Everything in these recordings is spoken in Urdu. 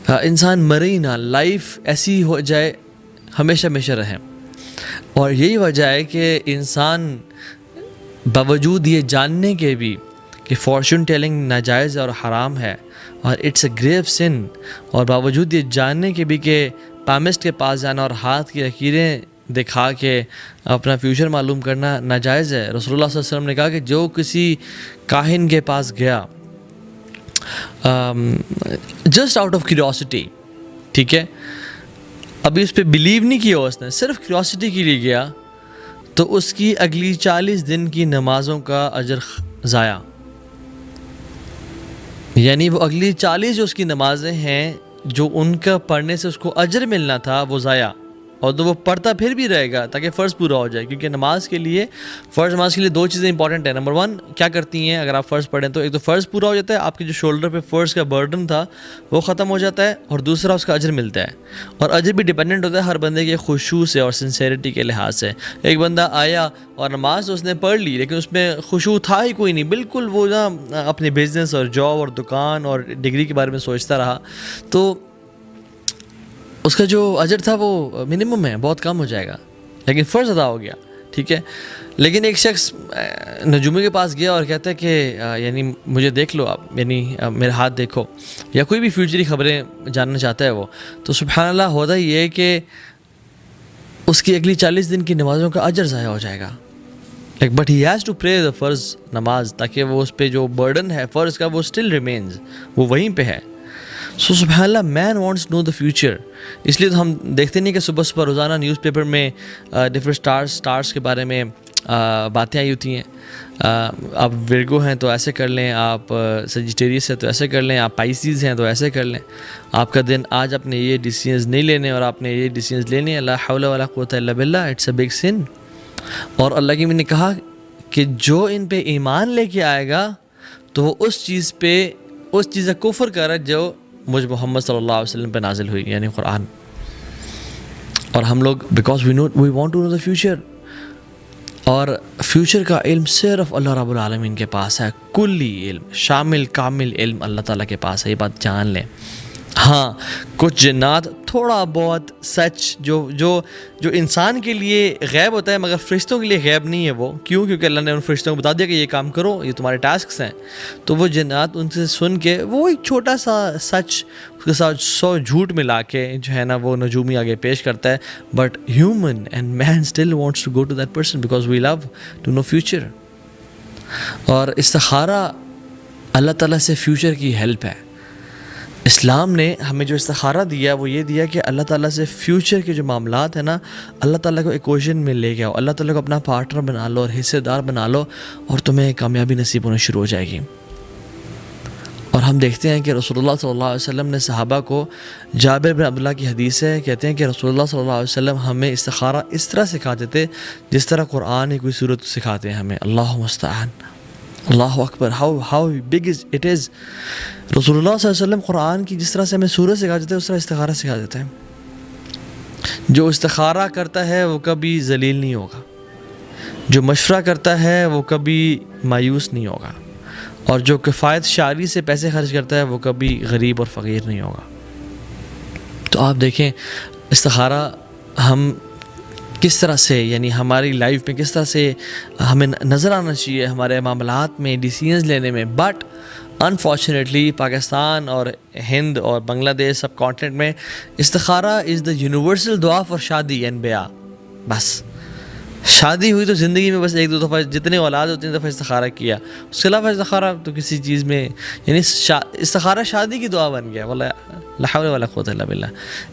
انسان مرے ہی نہ، لائف ایسی ہو جائے ہمیشہ ہمیشہ رہے. اور یہی وجہ ہے کہ انسان باوجود یہ جاننے کے بھی کہ فارچون ٹیلنگ ناجائز اور حرام ہے اور اٹس اے گریو سن، اور باوجود یہ جاننے کے بھی کہ پامسٹ کے پاس جانا اور ہاتھ کی لکیریں دکھا کے اپنا فیوچر معلوم کرنا ناجائز ہے. رسول اللہ صلی اللہ علیہ وسلم نے کہا کہ جو کسی کاہن کے پاس گیا جسٹ آؤٹ آف کیوریوسٹی، ٹھیک ہے، ابھی اس پہ بلیو نہیں کیا اس نے، صرف کیوریوسٹی کے لیے گیا، تو اس کی اگلی 40 دن کی نمازوں کا اجر ضائع. یعنی وہ اگلی 40 جو اس کی نمازیں ہیں جو ان کا پڑھنے سے اس کو اجر ملنا تھا وہ ضائع. اور تو وہ پڑھتا پھر بھی رہے گا تاکہ فرض پورا ہو جائے، کیونکہ نماز کے لیے نماز کے لیے 2 چیزیں امپورٹنٹ ہیں. نمبر 1 کیا کرتی ہیں اگر آپ فرض پڑھیں تو ایک تو فرض پورا ہو جاتا ہے، آپ کے جو شولڈر پہ فرض کا برڈن تھا وہ ختم ہو جاتا ہے، اور دوسرا اس کا اجر ملتا ہے. اور اجر بھی ڈیپینڈنٹ ہوتا ہے ہر بندے کے خشوع سے اور سنسیریٹی کے لحاظ سے. ایک بندہ آیا اور نماز اس نے پڑھ لی لیکن اس میں خشوع تھا ہی کوئی نہیں، بالکل وہ نا اپنے بزنس اور جاب اور دکان اور ڈگری کے بارے میں سوچتا رہا، تو اس کا جو اجر تھا وہ منیمم ہے، بہت کم ہو جائے گا، لیکن فرض ادا ہو گیا، ٹھیک ہے. لیکن ایک شخص نجومی کے پاس گیا اور کہتا ہے کہ یعنی مجھے دیکھ لو آپ، یعنی میرے ہاتھ دیکھو، یا کوئی بھی فیوچری خبریں جاننا چاہتا ہے وہ، تو سبحان اللہ ہوتا ہی یہ کہ اس کی اگلی 40 دن کی نمازوں کا اجر ضائع ہو جائے گا. But he has to pray the فرض نماز، تاکہ وہ اس پہ جو برڈن ہے فرض کا وہ اسٹل ریمینز، وہ وہیں پہ ہے. سو سبحان اللہ، man wants know the future. اس لیے تو ہم دیکھتے نہیں کہ صبح صبح روزانہ نیوز پیپر میں ڈفرنٹ اسٹارس کے بارے میں باتیں آئی ہوتی ہیں. آپ ورگو ہیں تو ایسے کر لیں، آپ سجیٹیریس ہیں تو ایسے کر لیں، آپ پائسیز ہیں تو ایسے کر لیں. آپ کا دن آج آپ نے یہ ڈیسیژنز نہیں لینے اور آپ نے یہ ڈیسیژنز لینے، لا حول ولا قوۃ الا باللہ، اٹس اے بگ سن. اور اللہ کی نے کہا کہ جو ان پہ ایمان لے کے آئے گا تو وہ اس چیز کا کفر کرے جو مجھ محمد صلی اللہ علیہ وسلم پہ نازل ہوئی، یعنی قرآن. اور ہم لوگ because we want to know the future, اور فیوچر کا علم صرف اللہ رب العالمین کے پاس ہے، کلی علم، شامل کامل علم اللہ تعالیٰ کے پاس ہے. یہ بات جان لیں. ہاں کچھ جنات تھوڑا بہت سچ جو انسان کے لیے غیب ہوتا ہے مگر فرشتوں کے لیے غیب نہیں ہے. وہ کیونکہ اللہ نے ان فرشتوں کو بتا دیا کہ یہ کام کرو، یہ تمہارے ٹاسکس ہیں. تو وہ جنات ان سے سن کے وہ ایک چھوٹا سا سچ اس کے ساتھ 100 جھوٹ ملا کے جو ہے نا وہ نجومی آگے پیش کرتا ہے. But human and man still wants to go to that person because we love to know future. اور استخارہ اللہ تعالیٰ سے فیوچر کی ہیلپ ہے. اسلام نے ہمیں جو استخارہ دیا وہ یہ دیا کہ اللہ تعالیٰ سے فیوچر کے جو معاملات ہیں نا، اللہ تعالیٰ کو ایکویشن میں لے کے آؤ، اللہ تعالیٰ کو اپنا پارٹنر بنا لو اور حصے دار بنا لو، اور تمہیں کامیابی نصیب ہونا شروع ہو جائے گی. اور ہم دیکھتے ہیں کہ رسول اللہ صلی اللہ علیہ وسلم نے صحابہ کو، جابر بن عبداللہ کی حدیث ہے، کہتے ہیں کہ رسول اللہ صلی اللہ علیہ وسلم ہمیں استخارہ اس طرح سکھاتے تھے جس طرح قرآن کی کوئی صورت سکھاتے ہیں ہمیں. اللہ مستعان، اللہ اکبر، ہاؤ بگ اٹ از. رسول اللہ صلی اللہ علیہ وسلم قرآن کی جس طرح سے ہمیں سورت سکھا دیتے ہیں اس طرح استخارہ سکھا دیتے ہیں. جو استخارہ کرتا ہے وہ کبھی ذلیل نہیں ہوگا، جو مشورہ کرتا ہے وہ کبھی مایوس نہیں ہوگا، اور جو کفایت شعری سے پیسے خرچ کرتا ہے وہ کبھی غریب اور فقیر نہیں ہوگا. تو آپ دیکھیں استخارہ ہم کس طرح سے، یعنی ہماری لائف میں کس طرح سے ہمیں نظر آنا چاہیے ہمارے معاملات میں، ڈیسیژنز لینے میں. بٹ انفارچونیٹلی پاکستان اور ہند اور بنگلہ دیش سب کانٹیننٹ میں استخارہ از دا یونیورسل دعا فار شادی اینڈ بیاہ. بس شادی ہوئی تو زندگی میں بس 1-2 دفعہ، جتنے اولاد ہوتے ہیں دفعہ استخارہ کیا، اس کے علاوہ استخارہ تو کسی چیز میں، یعنی استخارہ شادی کی دعا بن گیا. واللہ لا حول ولا قوۃ الا باللہ.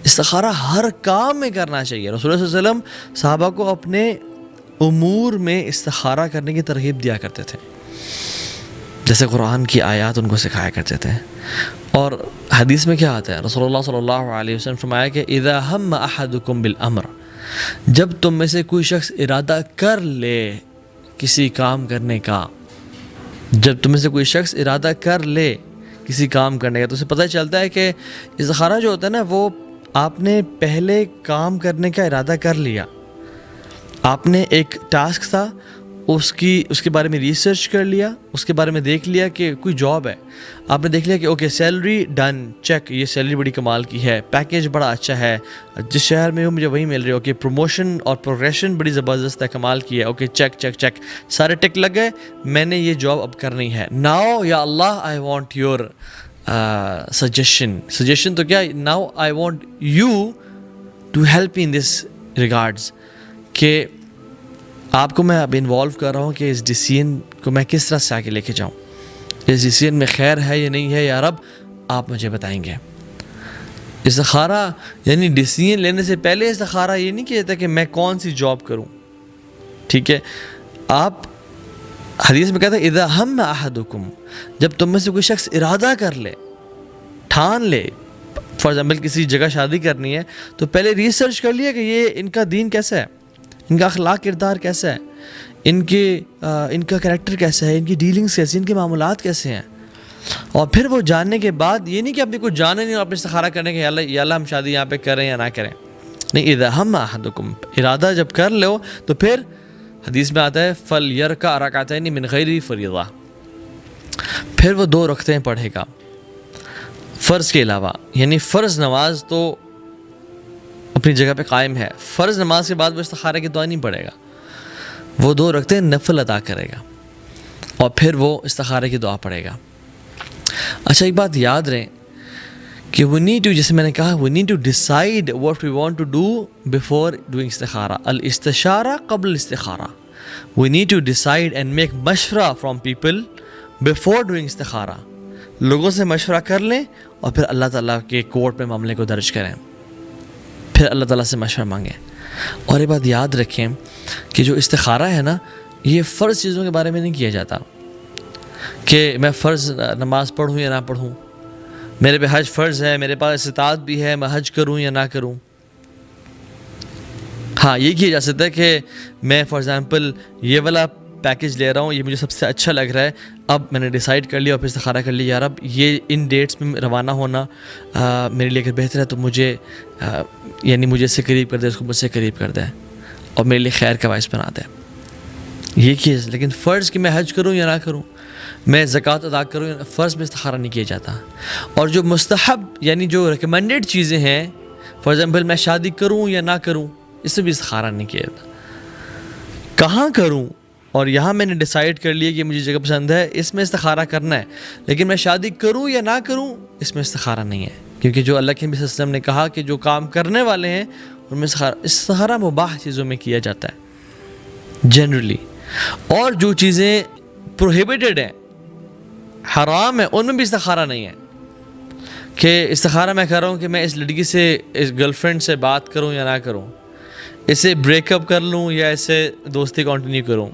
استخارہ ہر کام میں کرنا چاہیے. رسول اللہ صلی اللہ علیہ وسلم صحابہ کو اپنے امور میں استخارہ کرنے کی ترغیب دیا کرتے تھے، جیسے قرآن کی آیات ان کو سکھایا کرتے تھے. اور حدیث میں کیا آتا ہے، رسول اللہ صلی اللہ علیہ وسلم فرمایا کہ اذا ہم احدکم بالامر، جب تم میں سے کوئی شخص ارادہ کر لے کسی کام کرنے کا، جب تم میں سے کوئی شخص ارادہ کر لے کسی کام کرنے کا، تو اسے پتہ چلتا ہے کہ استخارہ جو ہوتا ہے نا وہ آپ نے پہلے کام کرنے کا ارادہ کر لیا، آپ نے ایک ٹاسک تھا اس کے بارے میں ریسرچ کر لیا, اس کے بارے میں دیکھ لیا کہ کوئی جاب ہے, آپ نے دیکھ لیا کہ اوکے سیلری ڈن, چیک, یہ سیلری بڑی کمال کی ہے, پیکیج بڑا اچھا ہے, جس شہر میں ہوں مجھے وہیں مل رہی ہے, اوکے پروموشن اور پروگریشن بڑی زبردست ہے, کمال کی ہے, اوکے چیک چیک چیک, سارے ٹک لگ گئے, میں نے یہ جاب اب کرنی ہے. ناؤ یا Allah I want your suggestion تو کیا, now I want you to help in this regards, کہ آپ کو میں اب انوالو کر رہا ہوں کہ اس ڈیسیژن کو میں کس طرح سے آگے لے کے جاؤں, اس ڈیسیژن میں خیر ہے یا نہیں ہے, یا رب آپ مجھے بتائیں گے. استخارہ یعنی ڈیسیژن لینے سے پہلے استخارہ یہ نہیں کہتا کہ میں کون سی جاب کروں, ٹھیک ہے. آپ حدیث میں کہتا ہے اذا ہم احدکم, جب تم میں سے کوئی شخص ارادہ کر لے, ٹھان لے, فار ایگزامپل کسی جگہ شادی کرنی ہے تو پہلے ریسرچ کر لیا کہ یہ ان کا دین کیسا ہے, ان کا اخلاق کردار کیسا ہے, ان کا کریکٹر کیسا ہے, ان کی ڈیلنگس کیسی, ان کے معاملات کیسے ہیں. اور پھر وہ جاننے کے بعد یہ نہیں کہ اپنے کچھ جانے نہیں اور اپنے استخارہ کرنے کہ یا اللہ ہم شادی یہاں پہ کریں یا نہ کریں, نہیں. اذا ہم احدکم, ارادہ جب کر لو تو پھر حدیث میں آتا ہے فلیرکع رکعتین من غیر فریضہ, پھر وہ 2 رکعتیں پڑھے گا فرض کے علاوہ. یعنی فرض نماز تو اپنی جگہ پہ قائم ہے, فرض نماز کے بعد وہ استخارہ کی دعا نہیں پڑھے گا, وہ 2 رکعتیں نفل ادا کرے گا اور پھر وہ استخارہ کی دعا پڑھے گا. اچھا ایک بات یاد رہے کہ we need to, جیسے میں نے کہا, we need to decide what we want to do before doing استخارہ. الاستشارہ قبل الاستخارہ. We need to decide and make مشورہ from people before doing استخارہ. لوگوں سے مشورہ کر لیں اور پھر اللہ تعالیٰ کے کورٹ میں معاملے کو درج کریں, پھر اللہ تعالیٰ سے مشورہ مانگیں. اور یہ بات یاد رکھیں کہ جو استخارہ ہے نا, یہ فرض چیزوں کے بارے میں نہیں کیا جاتا کہ میں فرض نماز پڑھوں یا نہ پڑھوں, میرے پہ حج فرض ہے, میرے پاس استطاعت بھی ہے, میں حج کروں یا نہ کروں. ہاں یہ کیا جا سکتا ہے کہ میں فار ایگزامپل یہ والا پیکیج لے رہا ہوں, یہ مجھے سب سے اچھا لگ رہا ہے, اب میں نے ڈیسائیڈ کر لیا اور پھر استخارہ کر لیا, یار اب یہ ان ڈیٹس میں روانہ ہونا میرے لیے اگر بہتر ہے تو مجھے یعنی مجھے اس سے قریب کر دے, اس کو مجھ سے قریب کر دے اور میرے لیے خیر کا باعث بنا دے, یہ چیز. لیکن فرض کہ میں حج کروں یا نہ کروں, میں زکوٰۃ ادا کروں یا فرض میں استخارہ نہیں کیا جاتا. اور جو مستحب یعنی جو ریکمینڈیڈ چیزیں ہیں, فار ایگزامپل میں شادی کروں یا نہ کروں, اس سے بھی استخارہ نہیں کیا جاتا. کہاں کروں, اور یہاں میں نے ڈیسائیڈ کر لیا کہ مجھے جگہ پسند ہے, اس میں استخارہ کرنا ہے. لیکن میں شادی کروں یا نہ کروں, اس میں استخارہ نہیں ہے, کیونکہ جو اللہ کے نبی صلی اللہ علیہ وسلم نے کہا کہ جو کام کرنے والے ہیں ان میں استخارہ مباح چیزوں میں کیا جاتا ہے جنرلی. اور جو چیزیں پروہیبٹڈ ہیں, حرام ہے, ان میں بھی استخارہ نہیں ہے کہ استخارہ میں کر رہا ہوں کہ میں اس لڑکی سے, اس گرل فرینڈ سے بات کروں یا نہ کروں, اسے بریک اپ کر لوں یا اسے دوستی کنٹینیو کروں.